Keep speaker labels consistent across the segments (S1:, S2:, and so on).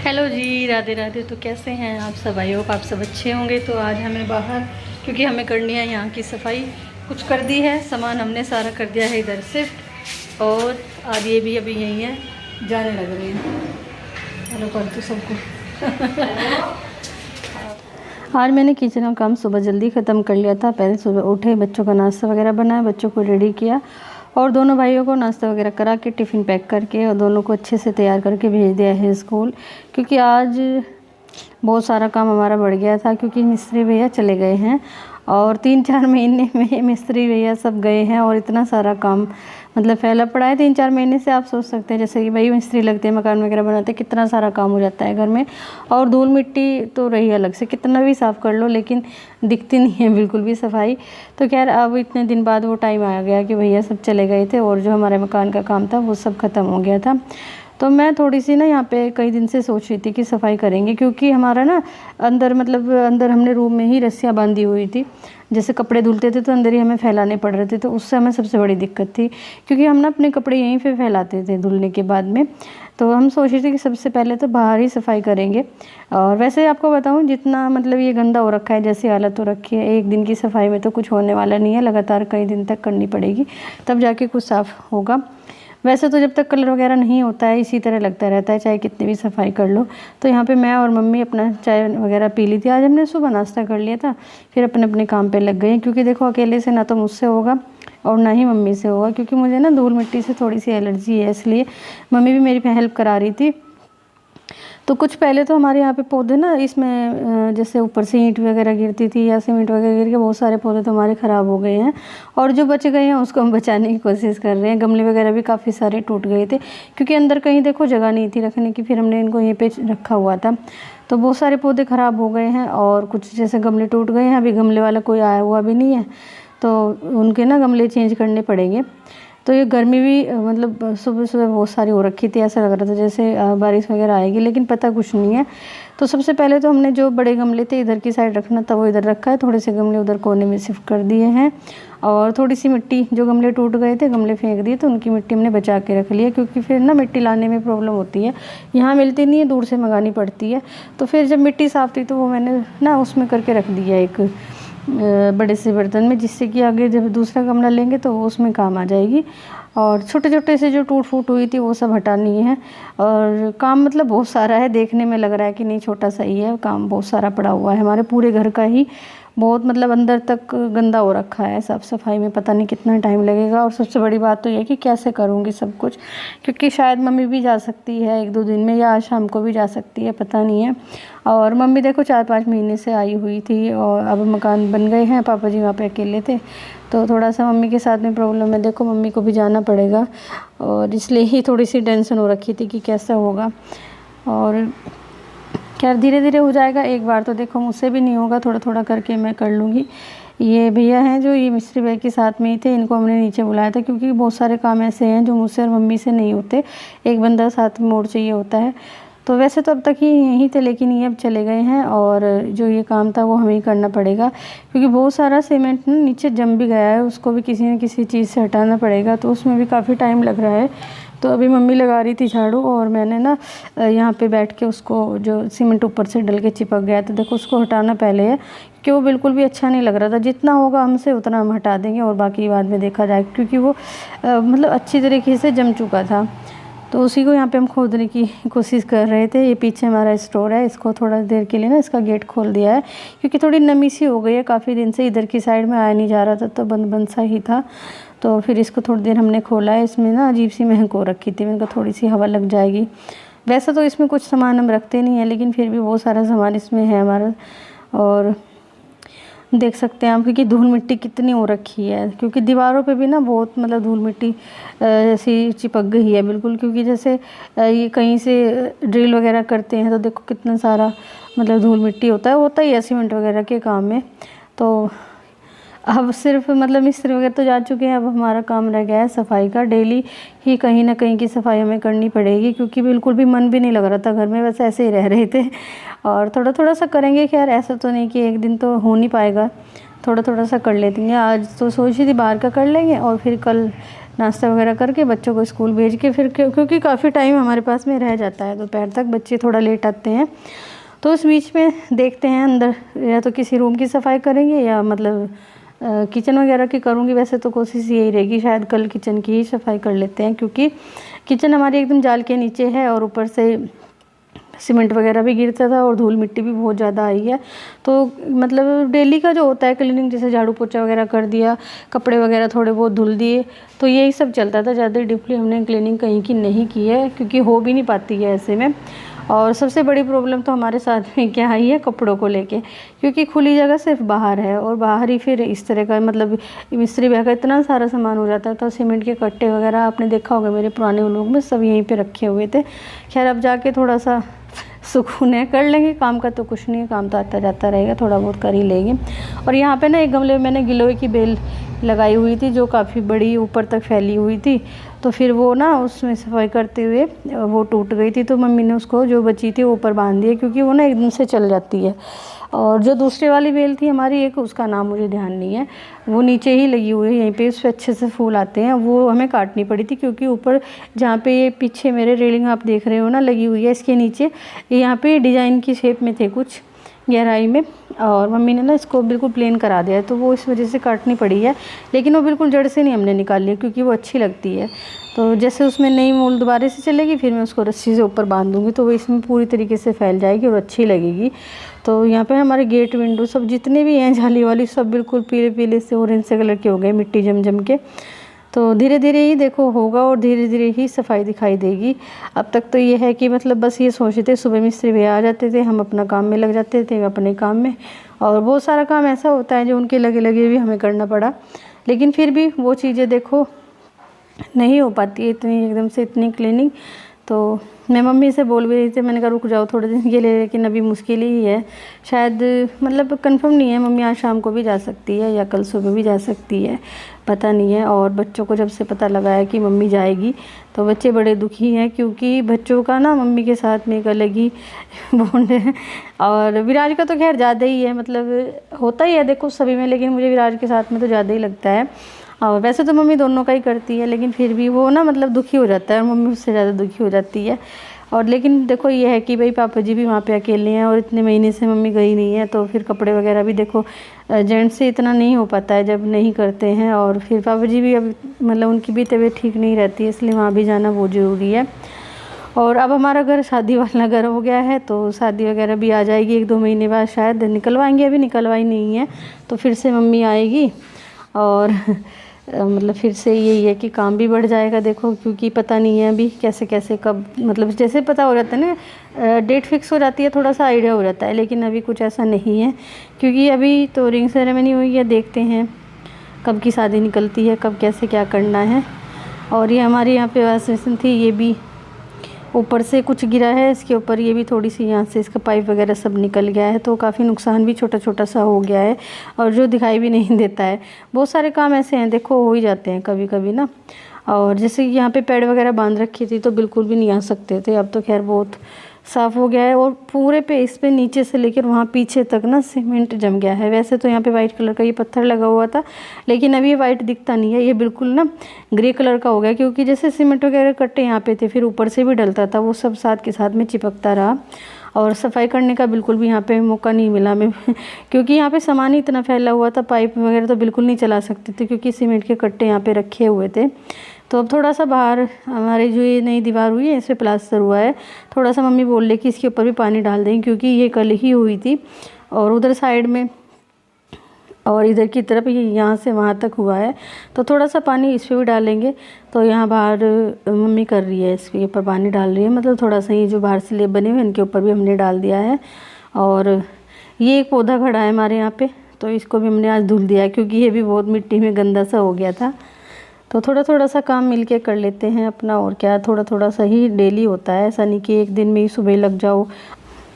S1: Hello जी, राधे राधे। तो कैसे हैं आप सब? आई होप आप सब अच्छे होंगे। तो आज हमें बाहर, क्योंकि हमें करनी है यहाँ की सफाई, कुछ कर दी है, सामान हमने सारा कर दिया है इधर शिफ्ट, और आज ये भी अभी यहीं है, जाने लग रहे हैं। हेलो कर दो सबको। आज मैंने किचन का काम सुबह जल्दी ख़त्म कर लिया था। पहले सुबह उठे, बच्चों का नाश्ता वगैरह बनाया, बच्चों को रेडी किया और दोनों भाइयों को नाश्ता वगैरह करा के टिफ़िन पैक करके और दोनों को अच्छे से तैयार करके भेज दिया है स्कूल। क्योंकि आज बहुत सारा काम हमारा बढ़ गया था, क्योंकि मिस्त्री भैया चले गए हैं और 3-4 महीने में मिस्त्री भैया सब गए हैं और इतना सारा काम मतलब फैला पड़ा है 3-4 महीने से। आप सोच सकते हैं, जैसे कि भाई मिस्त्री लगते हैं, मकान वगैरह बनाते हैं, कितना सारा काम हो जाता है घर में। और धूल मिट्टी तो रही अलग से, कितना भी साफ़ कर लो लेकिन दिखती नहीं है बिल्कुल भी सफाई। तो खैर अब इतने दिन बाद वो टाइम आ गया कि भैया सब चले गए थे और जो हमारे मकान का काम था वो सब ख़त्म हो गया था। तो मैं थोड़ी सी ना यहाँ पे कई दिन से सोच रही थी कि सफाई करेंगे, क्योंकि हमारा ना अंदर मतलब अंदर हमने रूम में ही रस्सियाँ बांधी हुई थी। जैसे कपड़े धुलते थे तो अंदर ही हमें फैलाने पड़ रहे थे, तो उससे हमें सबसे बड़ी दिक्कत थी, क्योंकि हम ना अपने कपड़े यहीं पे फैलाते थे धुलने के बाद में। तो हम सोच रहे थे कि सबसे पहले तो बाहर ही सफाई करेंगे। और वैसे आपको बताऊं, जितना मतलब ये गंदा हो रखा है, जैसी हालत हो रखी है, एक दिन की सफाई में तो कुछ होने वाला नहीं है, लगातार कई दिन तक करनी पड़ेगी, तब जाके कुछ साफ़ होगा। वैसे तो जब तक कलर वगैरह नहीं होता है इसी तरह लगता रहता है, चाहे कितनी भी सफाई कर लो। तो यहाँ पे मैं और मम्मी अपना चाय वगैरह पी ली थी। आज हमने सुबह नाश्ता कर लिया था, फिर अपने अपने काम पे लग गए, क्योंकि देखो अकेले से ना तो मुझसे होगा और ना ही मम्मी से होगा, क्योंकि मुझे ना धूल मिट्टी से थोड़ी सी एलर्जी है, इसलिए मम्मी भी मेरी हेल्प करा रही थी। तो कुछ पहले तो हमारे यहाँ पे पौधे ना, इसमें जैसे ऊपर से ईंट वगैरह गिरती थी या सीमेंट वगैरह गिर के बहुत सारे पौधे तो हमारे ख़राब हो गए हैं, और जो बच गए हैं उसको हम बचाने की कोशिश कर रहे हैं। गमले वगैरह भी काफ़ी सारे टूट गए थे, क्योंकि अंदर कहीं देखो जगह नहीं थी रखने की, फिर हमने इनको यहीं पे रखा हुआ था। तो बहुत सारे पौधे ख़राब हो गए हैं और कुछ जैसे गमले टूट गए हैं। अभी गमले वाला कोई आया हुआ भी नहीं है, तो उनके ना गमले चेंज करने पड़ेंगे। तो ये गर्मी भी मतलब सुबह सुबह बहुत सारी हो रखी थी, ऐसा लग रहा था जैसे बारिश वगैरह आएगी, लेकिन पता कुछ नहीं है। तो सबसे पहले तो हमने जो बड़े गमले थे इधर की साइड रखना था वो इधर रखा है, थोड़े से गमले उधर कोने में शिफ्ट कर दिए हैं, और थोड़ी सी मिट्टी, जो गमले टूट गए थे गमले फेंक दिए, तो उनकी मिट्टी हमने बचा के रख लिया, क्योंकि फिर ना मिट्टी लाने में प्रॉब्लम होती है, यहाँ मिलती नहीं है, दूर से मंगानी पड़ती है। तो फिर जब मिट्टी साफ़ थी तो वो मैंने ना उसमें करके रख दिया एक बड़े से बर्तन में, जिससे कि आगे जब दूसरा गमला लेंगे तो वो उसमें काम आ जाएगी। और छोटे छोटे से जो टूट फूट हुई थी वो सब हटानी है। और काम मतलब बहुत सारा है, देखने में लग रहा है कि नहीं छोटा सा ही है, काम बहुत सारा पड़ा हुआ है हमारे पूरे घर का ही, बहुत मतलब अंदर तक गंदा हो रखा है। साफ़ सफाई में पता नहीं कितना टाइम लगेगा, और सबसे बड़ी बात तो ये है कि कैसे करूँगी सब कुछ, क्योंकि शायद मम्मी भी जा सकती है 1-2 दिन में, या आज शाम को भी जा सकती है, पता नहीं है। और मम्मी देखो 4-5 महीने से आई हुई थी, और अब मकान बन गए हैं, पापा जी वहाँ पे अकेले थे, तो थोड़ा सा मम्मी के साथ में प्रॉब्लम है। देखो मम्मी को भी जाना पड़ेगा, और इसलिए ही थोड़ी सी टेंशन हो रखी थी कि कैसा होगा। और खैर धीरे धीरे हो जाएगा, एक बार तो देखो मुझसे भी नहीं होगा, थोड़ा थोड़ा करके मैं कर लूँगी। ये भैया हैं जो ये मिस्त्री भाई के साथ में ही थे, इनको हमने नीचे बुलाया था, क्योंकि बहुत सारे काम ऐसे हैं जो मुझसे और मम्मी से नहीं होते, एक बंदा साथ में और चाहिए होता है। तो वैसे तो अब तक ही यहीं थे, लेकिन ये अब चले गए हैं, और जो ये काम था वो हमें ही करना पड़ेगा, क्योंकि बहुत सारा सीमेंट ना नीचे जम भी गया है, उसको भी किसी न किसी चीज़ से हटाना पड़ेगा, तो उसमें भी काफ़ी टाइम लग रहा है। तो अभी मम्मी लगा रही थी झाड़ू, और मैंने ना यहाँ पे बैठ के उसको, जो सीमेंट ऊपर से डल के चिपक गया था, देखो उसको हटाना पहले है, कि वो बिल्कुल भी अच्छा नहीं लग रहा था। जितना होगा हमसे उतना हम हटा देंगे, और बाकी बाद में देखा जाए, क्योंकि वो मतलब अच्छी तरीके से जम चुका था। तो उसी को यहाँ पे हम खोदने की कोशिश कर रहे थे। ये पीछे हमारा स्टोर है, इसको थोड़ा देर के लिए ना इसका गेट खोल दिया है, क्योंकि थोड़ी नमी सी हो गई है, काफ़ी दिन से इधर की साइड में आया नहीं जा रहा था, तो बंद बंद सा ही था। तो फिर इसको थोड़ी देर हमने खोला है। इसमें ना अजीब सी महक हो रखी थी, मैंने कहा थोड़ी सी हवा लग जाएगी। वैसे तो इसमें कुछ सामान हम रखते नहीं हैं, लेकिन फिर भी बहुत सारा सामान इसमें है हमारा। और देख सकते हैं आप, क्योंकि धूल मिट्टी कितनी हो रखी है, क्योंकि दीवारों पे भी ना बहुत मतलब धूल मिट्टी ऐसी चिपक गई है बिल्कुल, क्योंकि जैसे ये कहीं से ड्रिल वगैरह करते हैं तो देखो कितना सारा मतलब धूल मिट्टी होता ही है सीमेंट वगैरह के काम में। तो अब सिर्फ मतलब मिस्त्री वगैरह तो जा चुके हैं, अब हमारा काम रह गया है सफाई का। डेली ही कहीं ना कहीं की सफाई हमें करनी पड़ेगी, क्योंकि बिल्कुल भी मन भी नहीं लग रहा था घर में, बस ऐसे ही रह रहे थे। और थोड़ा थोड़ा सा करेंगे, खैर ऐसा तो नहीं कि एक दिन तो हो नहीं पाएगा, थोड़ा थोड़ा सा कर लेते हैं। आज तो सोची थी बाहर का कर लेंगे, और फिर कल नाश्ता वगैरह करके बच्चों को स्कूल भेज के फिर क्योंकि काफ़ी टाइम हमारे पास में रह जाता है दोपहर तक, बच्चे थोड़ा लेट आते हैं। तो उस बीच में देखते हैं अंदर या तो किसी रूम की सफाई करेंगे या मतलब किचन वगैरह की करूँगी। वैसे तो कोशिश यही रहेगी शायद कल किचन की ही सफाई कर लेते हैं, क्योंकि किचन हमारी एकदम जाल के नीचे है और ऊपर से सीमेंट वगैरह भी गिरता था और धूल मिट्टी भी बहुत ज़्यादा आई है। तो मतलब डेली का जो होता है क्लीनिंग, जैसे झाड़ू पोछा वगैरह कर दिया, कपड़े वगैरह थोड़े बहुत धुल दिए, तो यही सब चलता था। ज़्यादा डीपली हमने क्लीनिंग कहीं की नहीं की है, क्योंकि हो भी नहीं पाती है ऐसे में। और सबसे बड़ी प्रॉब्लम तो हमारे साथ में क्या आई है, कपड़ों को लेके, क्योंकि खुली जगह सिर्फ बाहर है और बाहर ही फिर इस तरह का मतलब मिस्त्री भैया का इतना सारा सामान हो जाता है। तो सीमेंट के कट्टे वगैरह आपने देखा होगा मेरे पुराने व्लॉग में, सब यहीं पे रखे हुए थे। खैर अब जाके थोड़ा सा सुकून है, कर लेंगे काम का तो कुछ नहीं है, काम तो आता जाता रहेगा, थोड़ा बहुत कर ही लेंगे। और यहाँ पे ना एक गमले में मैंने गिलोय की बेल लगाई हुई थी जो काफ़ी बड़ी ऊपर तक फैली हुई थी, तो फिर वो ना उसमें सफाई करते हुए वो टूट गई थी। तो मम्मी ने उसको जो बची थी ऊपर बांध दी है, क्योंकि वो ना एकदम से चल जाती है। और जो दूसरी वाली बेल थी हमारी एक, उसका नाम मुझे ध्यान नहीं है, वो नीचे ही लगी हुई है यहीं पे, उस पर अच्छे से फूल आते हैं। वो हमें काटनी पड़ी थी, क्योंकि ऊपर जहाँ पे ये पीछे मेरे रेलिंग आप देख रहे हो ना लगी हुई है, इसके नीचे यहाँ पे डिज़ाइन की शेप में थे कुछ गहराई में, और मम्मी ने ना इसको बिल्कुल प्लेन करा दिया है, तो वो इस वजह से काटनी पड़ी है। लेकिन वो बिल्कुल जड़ से नहीं हमने निकाली है, क्योंकि वो अच्छी लगती है। तो जैसे उसमें नई मूल दोबारा से चलेगी, फिर मैं उसको रस्सी से ऊपर बांध दूँगी, तो वो इसमें पूरी तरीके से फैल जाएगी और अच्छी लगेगी। तो यहाँ पे हमारे गेट विंडो सब जितने भी हैं जाली वाली, सब बिल्कुल पीले पीले से ऑरेंज से कलर के हो गए मिट्टी जम जम के। तो धीरे धीरे ही देखो होगा और धीरे धीरे ही सफाई दिखाई देगी। अब तक तो ये है कि मतलब बस ये सोचते थे, सुबह मिस्त्री भैया आ जाते थे, हम अपना काम में लग जाते थे अपने काम में, और बहुत सारा काम ऐसा होता है जो उनके लगे लगे भी हमें करना पड़ा। लेकिन फिर भी वो चीज़ें देखो नहीं हो पाती है इतनी एकदम से इतनी क्लीनिंग। तो मैं मम्मी से बोल भी रही थी, मैंने कहा रुक जाओ थोड़े दिन के लिए, लेकिन अभी मुश्किल ही है शायद, मतलब कंफर्म नहीं है। मम्मी आज शाम को भी जा सकती है या कल सुबह भी जा सकती है, पता नहीं है। और बच्चों को जब से पता लगा है कि मम्मी जाएगी, तो बच्चे बड़े दुखी हैं, क्योंकि बच्चों का ना मम्मी के साथ में एक अलग ही बॉन्ड है। और विराज का तो खैर ज़्यादा ही है, मतलब होता ही है देखो सभी में, लेकिन मुझे विराज के साथ में तो ज़्यादा ही लगता है। और वैसे तो मम्मी दोनों का ही करती है, लेकिन फिर भी वो ना मतलब दुखी हो जाता है और मम्मी उससे ज़्यादा दुखी हो जाती है। और लेकिन देखो ये है कि भाई पापा जी भी वहाँ पे अकेले हैं और इतने महीने से मम्मी गई नहीं है, तो फिर कपड़े वगैरह भी देखो जेंट्स से इतना नहीं हो पाता है जब नहीं करते हैं। और फिर पापा जी भी अब मतलब उनकी भी तबीयत ठीक नहीं रहती है, इसलिए वहाँ भी जाना बहुत ज़रूरी है। और अब हमारा घर शादी वाला घर हो गया है, तो शादी वगैरह भी आ जाएगी 1-2 महीने बाद, शायद निकलवाएंगे, अभी निकलवाई नहीं है। तो फिर से मम्मी आएगी और मतलब फिर से यही है कि काम भी बढ़ जाएगा देखो, क्योंकि पता नहीं है अभी कैसे कैसे कब, मतलब जैसे पता हो जाता है ना डेट फिक्स हो जाती है, थोड़ा सा आइडिया हो जाता है, लेकिन अभी कुछ ऐसा नहीं है, क्योंकि अभी तो रिंग सेरेमनी हुई है, देखते हैं कब की शादी निकलती है, कब कैसे क्या करना है। और ये हमारे यहाँ पे वाशबेसिन थी, ये भी ऊपर से कुछ गिरा है इसके ऊपर, ये भी थोड़ी सी यहाँ से इसका पाइप वगैरह सब निकल गया है, तो काफ़ी नुकसान भी छोटा छोटा सा हो गया है, और जो दिखाई भी नहीं देता है। बहुत सारे काम ऐसे हैं देखो हो ही जाते हैं कभी कभी ना। और जैसे यहाँ पे पेड़ वगैरह बांध रखी थी तो बिल्कुल भी नहीं आ सकते थे, अब तो खैर बहुत साफ़ हो गया है। और पूरे पे इस पे नीचे से लेकर वहाँ पीछे तक ना सीमेंट जम गया है। वैसे तो यहाँ पे वाइट कलर का ये पत्थर लगा हुआ था, लेकिन अभी ये वाइट दिखता नहीं है, ये बिल्कुल ना ग्रे कलर का हो गया, क्योंकि जैसे सीमेंट वगैरह कट्टे यहाँ पे थे, फिर ऊपर से भी डलता था, वो सब साथ के साथ में चिपकता रहा। और सफाई करने का बिल्कुल भी यहाँ पे मौका नहीं मिला हमें क्योंकि यहाँ पे सामान ही इतना फैला हुआ था, पाइप वगैरह तो बिल्कुल नहीं चला सकते थे, क्योंकि सीमेंट के कट्टे यहाँ पे रखे हुए थे। तो अब थोड़ा सा बाहर हमारी जो ये नई दीवार हुई है इस पर प्लास्टर हुआ है, थोड़ा सा मम्मी बोल रही कि इसके ऊपर भी पानी डाल दें, क्योंकि ये कल ही हुई थी। और उधर साइड में और इधर की तरफ ये यहाँ से वहाँ तक हुआ है, तो थोड़ा सा पानी इस पर भी डालेंगे। तो यहाँ बाहर मम्मी कर रही है, इसके ऊपर पानी डाल रही है, मतलब थोड़ा सा ये जो बाहर से लेप बने हुए इनके ऊपर भी हमने डाल दिया है। और ये एक पौधा खड़ा है हमारे यहाँ पे, तो इसको भी हमने आज धुल दिया है, क्योंकि ये भी बहुत मिट्टी में गंदा सा हो गया था। तो थोड़ा थोड़ा सा काम मिलके कर लेते हैं अपना, और क्या, थोड़ा थोड़ा सा ही डेली होता है, ऐसा नहीं कि एक दिन में ही सुबह लग जाओ।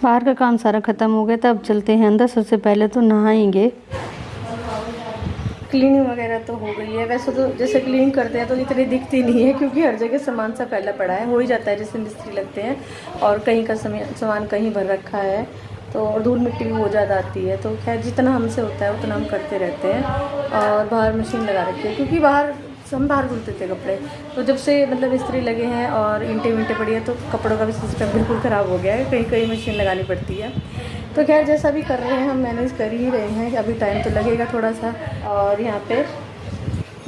S1: बाहर का काम सारा ख़त्म हो गया था, अब चलते हैं अंदर। सबसे पहले तो नहाएंगे। क्लीनिंग वगैरह तो हो गई है, वैसे तो जैसे क्लीनिंग करते हैं तो इतनी दिखती नहीं है, क्योंकि हर जगह सामान सा फैला पड़ा है, हो ही जाता है जैसे मिस्त्री लगते हैं, और कहीं का सामान कहीं भर रखा है, तो और धूल मिट्टी भी बहुत ज़्यादा आती है। तो खैर जितना हमसे होता है उतना हम करते रहते हैं। और बाहर मशीन लगा रखी है, क्योंकि बाहर हम बाहर धुलते थे कपड़े, तो जब से मतलब इस्त्री लगे हैं और ईंटें वींटें पड़ी हैं तो कपड़ों का भी सिस्टम बिल्कुल ख़राब हो गया है, कहीं कहीं मशीन लगानी पड़ती है। तो खैर जैसा भी कर रहे हैं हम मैनेज कर ही रहे हैं, अभी टाइम तो लगेगा थोड़ा सा। और यहाँ पे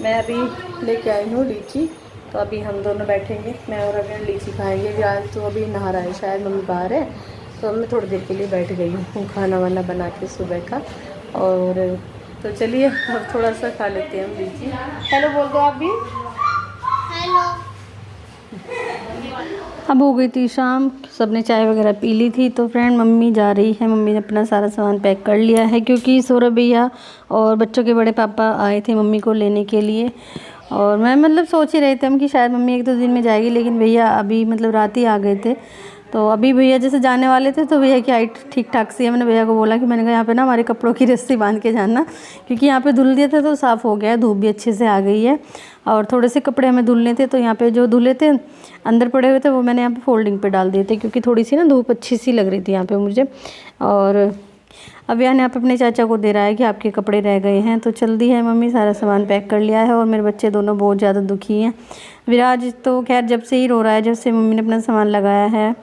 S1: मैं अभी लेके आई हूँ लीची, तो अभी हम दोनों बैठेंगे, मैं और अभी लीची खाएँगे। आज तो अभी नहा रहा है शायद, मम्मी बाहर है, तो मैं थोड़ी देर के लिए बैठ गई हूँ खाना वाना बना के सुबह का। और तो चलिए अब थोड़ा सा खा लेते हैं हम लीची। हेलो बोल दो आप भी। हेलो। अब हो गई थी शाम, सबने चाय वगैरह पी ली थी, तो फ्रेंड मम्मी जा रही है। मम्मी ने अपना सारा सामान पैक कर लिया है, क्योंकि सौरभ भैया और बच्चों के बड़े पापा आए थे मम्मी को लेने के लिए। और मैं मतलब सोच ही रहे थे हम कि शायद मम्मी 1-2 दिन में जाएगी, लेकिन भैया अभी मतलब रात ही आ गए थे। तो अभी भैया जैसे जाने वाले थे तो भैया की हाइट ठीक ठाक सी है। मैंने भैया को बोला कि मैंने कहा यहाँ पे ना हमारे कपड़ों की रस्सी बांध के जाना, क्योंकि यहाँ पे धुल दिए थे तो साफ़ हो गया है, धूप भी अच्छे से आ गई है। और थोड़े से कपड़े हमें धुलने थे, तो यहाँ पे जो धुले थे अंदर पड़े हुए थे वो मैंने यहाँ पे फोल्डिंग पे डाल दिए थे, क्योंकि थोड़ी सी ना धूप अच्छी सी लग रही थी यहाँ पे मुझे। और अब यहाँ आप अपने चाचा को दे रहा है कि आपके कपड़े रह गए हैं, तो चल दी है मम्मी, सारा सामान पैक कर लिया है। और मेरे बच्चे दोनों बहुत ज़्यादा दुखी हैं। विराज तो खैर जब से ही रो रहा है, जब से मम्मी ने अपना सामान लगाया है।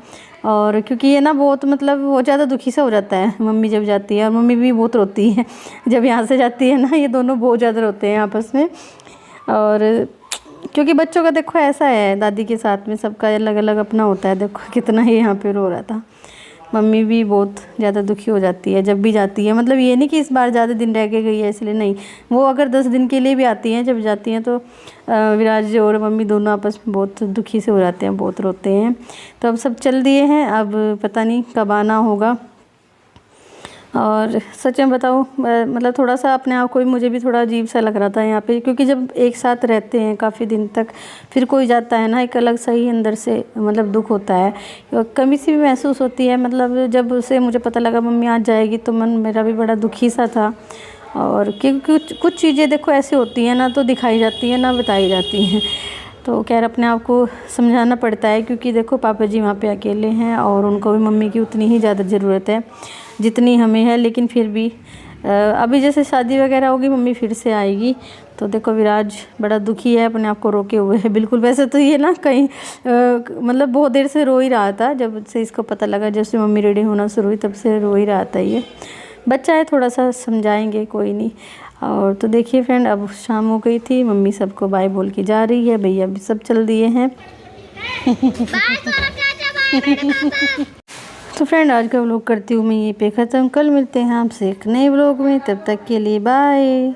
S1: और क्योंकि ये ना बहुत मतलब बहुत ज़्यादा दुखी सा हो जाता है मम्मी जब जाती है, और मम्मी भी बहुत रोती है जब यहाँ से जाती है ना, ये दोनों बहुत ज़्यादा रोते हैं आपस में। और क्योंकि बच्चों का देखो ऐसा है, दादी के साथ में सबका अलग अलग अपना होता है। देखो कितना ही यहाँ पे रो रहा था, मम्मी भी बहुत ज़्यादा दुखी हो जाती है जब भी जाती है। मतलब ये नहीं कि इस बार ज़्यादा दिन रह के गई है इसलिए, नहीं, वो अगर 10 दिन के लिए भी आती हैं, जब जाती हैं तो विराज और मम्मी दोनों आपस में बहुत दुखी से हो जाते हैं, बहुत रोते हैं। तो अब सब चल दिए हैं, अब पता नहीं कब आना होगा। और सच में बताऊँ मतलब थोड़ा सा अपने आप को भी मुझे भी थोड़ा अजीब सा लग रहा था यहाँ पे, क्योंकि जब एक साथ रहते हैं काफ़ी दिन तक, फिर कोई जाता है ना, एक अलग सा ही अंदर से मतलब दुख होता है, कमी सी भी महसूस होती है। मतलब जब से मुझे पता लगा मम्मी आज जाएगी तो मन मेरा भी बड़ा दुखी सा था। और क्योंकि कुछ चीज़ें देखो ऐसी होती हैं ना, तो दिखाई जाती हैं ना बताई जाती हैं। तो खैर अपने आप को समझाना पड़ता है, क्योंकि देखो पापा जी वहाँ पे अकेले हैं और उनको भी मम्मी की उतनी ही ज़्यादा ज़रूरत है जितनी हमें है। लेकिन फिर भी अभी जैसे शादी वगैरह होगी मम्मी फिर से आएगी। तो देखो विराज बड़ा दुखी है, अपने आप को रोके हुए है बिल्कुल। वैसे तो ये ना कहीं मतलब बहुत देर से रो ही रहा था, जब से इसको पता लगा, जब से मम्मी रेडी होना शुरू हुई तब से रो ही रहा था। ये बच्चा है, थोड़ा सा समझाएंगे, कोई नहीं। और तो देखिए फ्रेंड अब शाम हो गई थी, मम्मी सबको बाय बोल के जा रही है, भैया भी सब चल दिए हैं। तो फ्रेंड आज का व्लॉग करती हूँ मैं यहीं पे ख़त्म। कल मिलते हैं आपसे एक नए व्लॉग में, तब तक के लिए बाय।